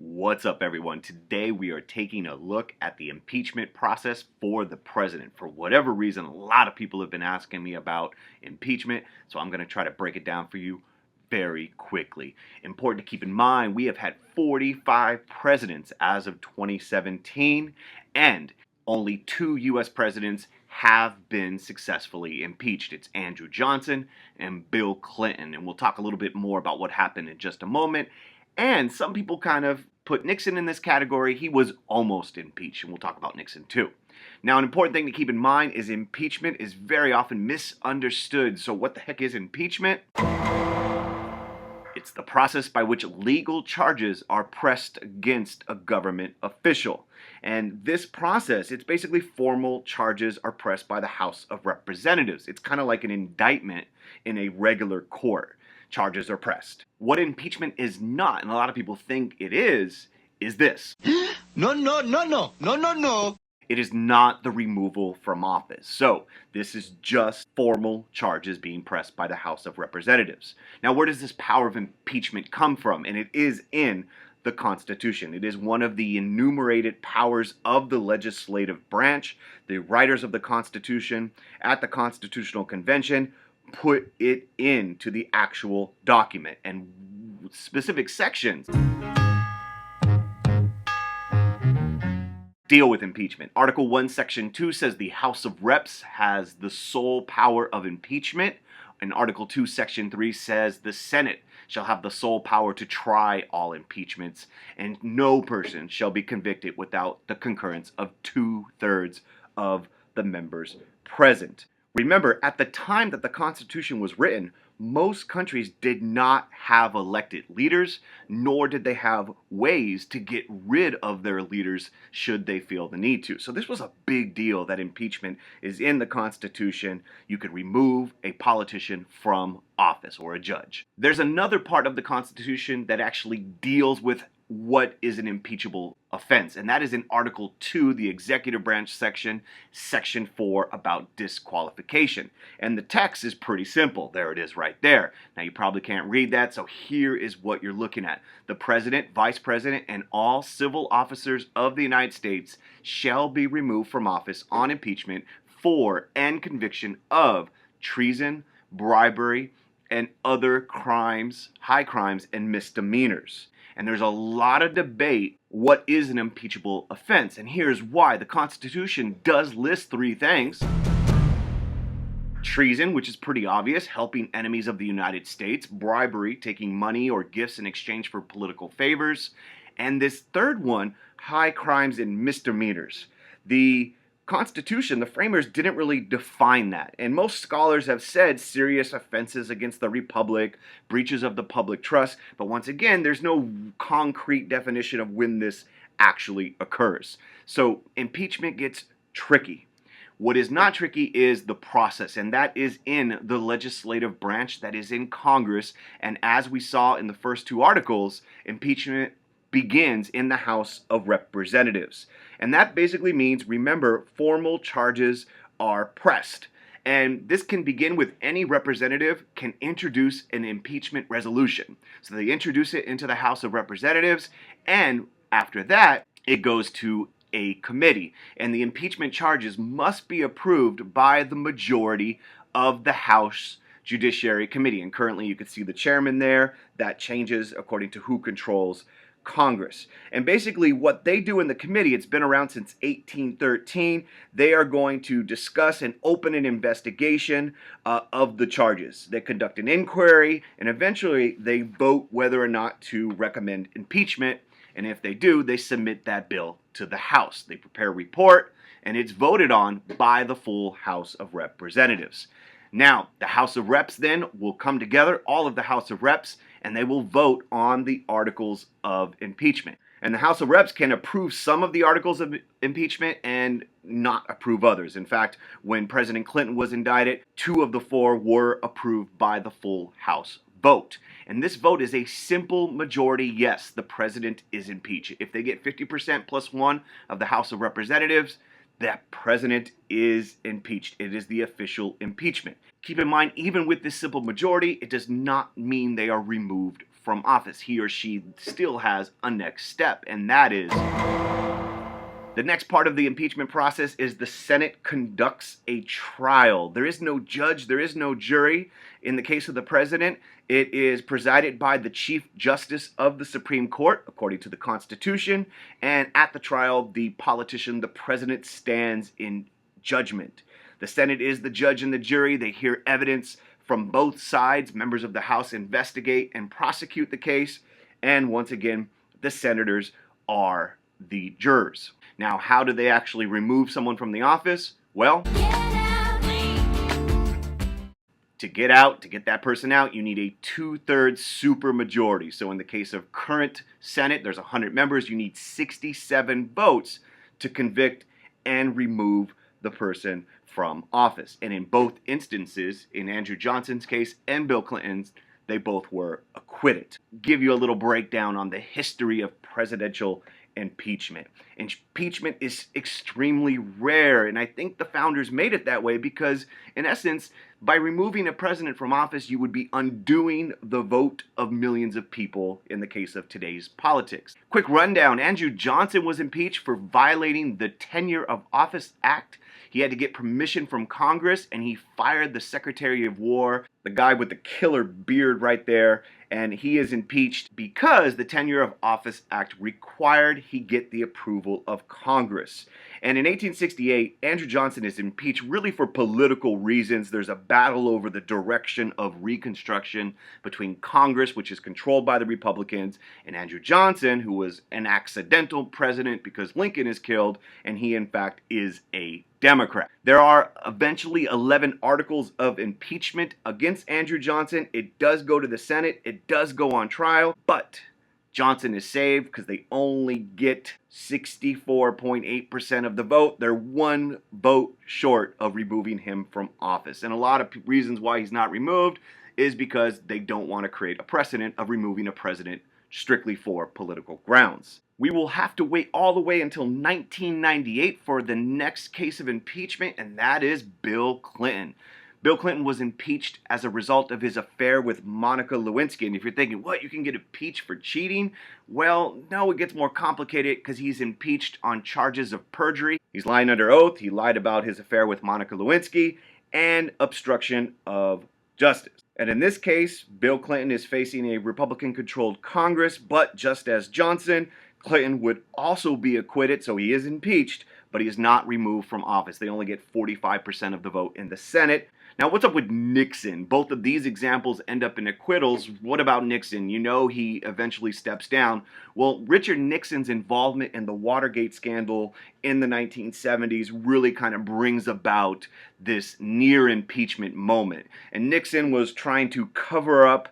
What's up, everyone? Today we are taking a look at the impeachment process for the president. For whatever reason, a lot of people have been asking me about impeachment, so I'm going to try to break it down for you very quickly. Important to keep in mind, we have had 45 presidents as of 2017, and only 2 U.S. presidents have been successfully impeached. It's Andrew Johnson and Bill Clinton, and we'll talk a little bit more about what happened in just a moment. And some people kind of put Nixon in this category. He was almost impeached, and we'll talk about Nixon too. Now, an important thing to keep in mind is impeachment is very often misunderstood. So what the heck is impeachment? It's the process by which legal charges are pressed against a government official. And this process, it's basically formal charges are pressed by the House of Representatives. It's kind of like an indictment in a regular court. Charges are pressed. What impeachment is not, and a lot of people think it is this. No. It is not the removal from office. So this is just formal charges being pressed by the House of Representatives. Now, where does this power of impeachment come from? And it is in the Constitution. It is one of the enumerated powers of the legislative branch. The writers of the Constitution at the Constitutional Convention put it into the actual document, and specific sections deal with impeachment. Article 1, Section 2 says the House of Reps has the sole power of impeachment, and Article 2, Section 3 says the Senate shall have the sole power to try all impeachments, and no person shall be convicted without the concurrence of 2/3 of the members present. Remember, at the time that the Constitution was written, most countries did not have elected leaders, nor did they have ways to get rid of their leaders should they feel the need to. So this was a big deal that impeachment is in the Constitution. You could remove a politician from office or a judge. There's another part of the Constitution that actually deals with what is an impeachable offense, and that is in Article 2, the Executive Branch section, Section 4, about disqualification. And the text is pretty simple. There it is right there. Now, you probably can't read that, so here is what you're looking at. The President, Vice President, and all civil officers of the United States shall be removed from office on impeachment for and conviction of treason, bribery, and other crimes, high crimes, and misdemeanors. And there's a lot of debate what is an impeachable offense, and here's why. The Constitution does list 3 things. Treason, which is pretty obvious, helping enemies of the United States. Bribery, taking money or gifts in exchange for political favors. And this third one, high crimes and misdemeanors. The Constitution, the framers didn't really define that, and most scholars have said serious offenses against the republic, breaches of the public trust, but once again, there's no concrete definition of when this actually occurs. So impeachment gets tricky. What is not tricky is the process, and that is in the legislative branch, that is in Congress, and as we saw in the first 2 articles, impeachment begins in the House of Representatives. And that basically means, remember, formal charges are pressed. And this can begin with any representative can introduce an impeachment resolution. So they introduce it into the House of Representatives, and after that, it goes to a committee. And the impeachment charges must be approved by the majority of the House Judiciary Committee. And currently you can see the chairman there. That changes according to who controls Congress. And basically what they do in the committee, it's been around since 1813, they are going to discuss and open an investigation of the charges. They conduct an inquiry, and eventually they vote whether or not to recommend impeachment, and if they do, they submit that bill to the House. They prepare a report, and it's voted on by the full House of Representatives. Now, the House of Reps then will come together, all of the House of Reps, and they will vote on the articles of impeachment. And the House of Reps can approve some of the articles of impeachment and not approve others. In fact, when President Clinton was indicted, 2 of the 4 were approved by the full House vote. And this vote is a simple majority. Yes, the president is impeached. If they get 50% plus 1 of the House of Representatives, that president is impeached. It is the official impeachment. Keep in mind, even with this simple majority, it does not mean they are removed from office. He or she still has a next step, and that is the next part of the impeachment process is the Senate conducts a trial. There is no judge, there is no jury. In the case of the president, it is presided by the Chief Justice of the Supreme Court, according to the Constitution. And at the trial, the politician, the president, stands in judgment. The Senate is the judge and the jury. They hear evidence from both sides. Members of the House investigate and prosecute the case. And once again, the senators are the jurors. Now, how do they actually remove someone from the office? Well, to get that person out, you need a 2/3 supermajority. So in the case of current Senate, there's 100 members. You need 67 votes to convict and remove the person from office. And in both instances, in Andrew Johnson's case and Bill Clinton's, they both were acquitted. Give you a little breakdown on the history of presidential impeachment. Impeachment is extremely rare, and I think the founders made it that way because, in essence, by removing a president from office, you would be undoing the vote of millions of people in the case of today's politics. Quick rundown: Andrew Johnson was impeached for violating the Tenure of Office Act. He had to get permission from Congress, and he fired the Secretary of War, the guy with the killer beard right there, and he is impeached because the Tenure of Office Act required he get the approval of Congress. And in 1868, Andrew Johnson is impeached really for political reasons. There's a battle over the direction of Reconstruction between Congress, which is controlled by the Republicans, and Andrew Johnson, who was an accidental president because Lincoln is killed, and he in fact is a Democrat. There are eventually 11 articles of impeachment against Andrew Johnson. It does go to the Senate. It does go on trial, but Johnson is saved because they only get 64.8% of the vote. They're one vote short of removing him from office. And a lot of reasons why he's not removed is because they don't want to create a precedent of removing a president strictly for political grounds. We will have to wait all the way until 1998 for the next case of impeachment, and that is Bill Clinton. Bill Clinton was impeached as a result of his affair with Monica Lewinsky. And if you're thinking, what, you can get impeached for cheating? Well, no, it gets more complicated because he's impeached on charges of perjury. He's lying under oath. He lied about his affair with Monica Lewinsky and obstruction of justice. And in this case, Bill Clinton is facing a Republican-controlled Congress, but just as Johnson, Clinton would also be acquitted, so he is impeached, but he is not removed from office. They only get 45% of the vote in the Senate. Now, what's up with Nixon? Both of these examples end up in acquittals. What about Nixon? You know he eventually steps down. Well, Richard Nixon's involvement in the Watergate scandal in the 1970s really kind of brings about this near impeachment moment. And Nixon was trying to cover up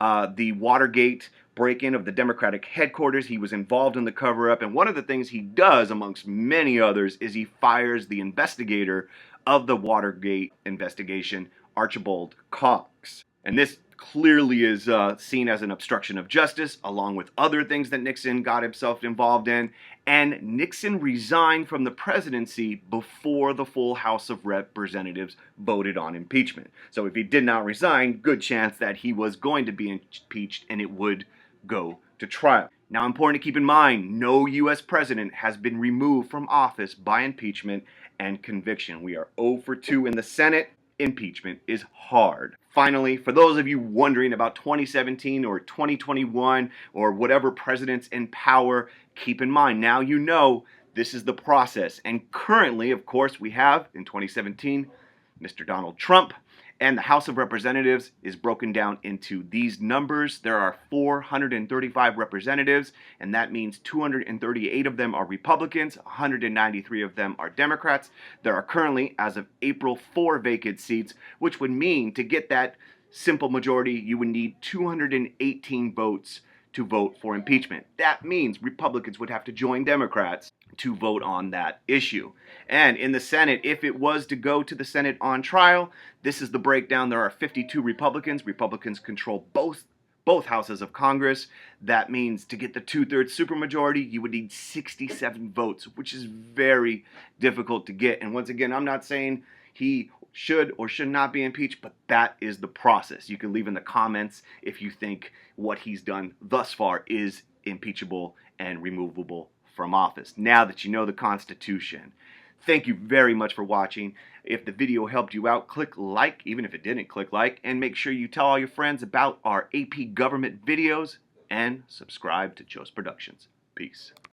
the Watergate break-in of the Democratic headquarters. He was involved in the cover-up, and one of the things he does, amongst many others, is he fires the investigator of the Watergate investigation, Archibald Cox. And this clearly is seen as an obstruction of justice, along with other things that Nixon got himself involved in. And Nixon resigned from the presidency before the full House of Representatives voted on impeachment. So if he did not resign, good chance that he was going to be impeached and it would go to trial. Now, important to keep in mind, no U.S. president has been removed from office by impeachment and conviction. We are 0 for 2 in the Senate. Impeachment is hard. Finally, for those of you wondering about 2017 or 2021 or whatever president's in power, keep in mind, now you know this is the process. And currently, of course, we have, in 2017, Mr. Donald Trump. And the House of Representatives is broken down into these numbers. There are 435 representatives, and that means 238 of them are Republicans, 193 of them are Democrats. There are currently, as of April, 4 vacant seats, which would mean to get that simple majority, you would need 218 votes to vote for impeachment. That means Republicans would have to join Democrats to vote on that issue. And in the Senate, if it was to go to the Senate on trial, this is the breakdown. There are 52 Republicans. Republicans control both houses of Congress. That means to get the 2/3 supermajority, you would need 67 votes, which is very difficult to get. And once again, I'm not saying he should or should not be impeached, but that is the process. You can leave in the comments if you think what he's done thus far is impeachable and removable from office. Now that you know the Constitution. Thank you very much for watching. If the video helped you out, click like, even if it didn't, click like, and make sure you tell all your friends about our AP government videos, and subscribe to Jocz Productions. Peace.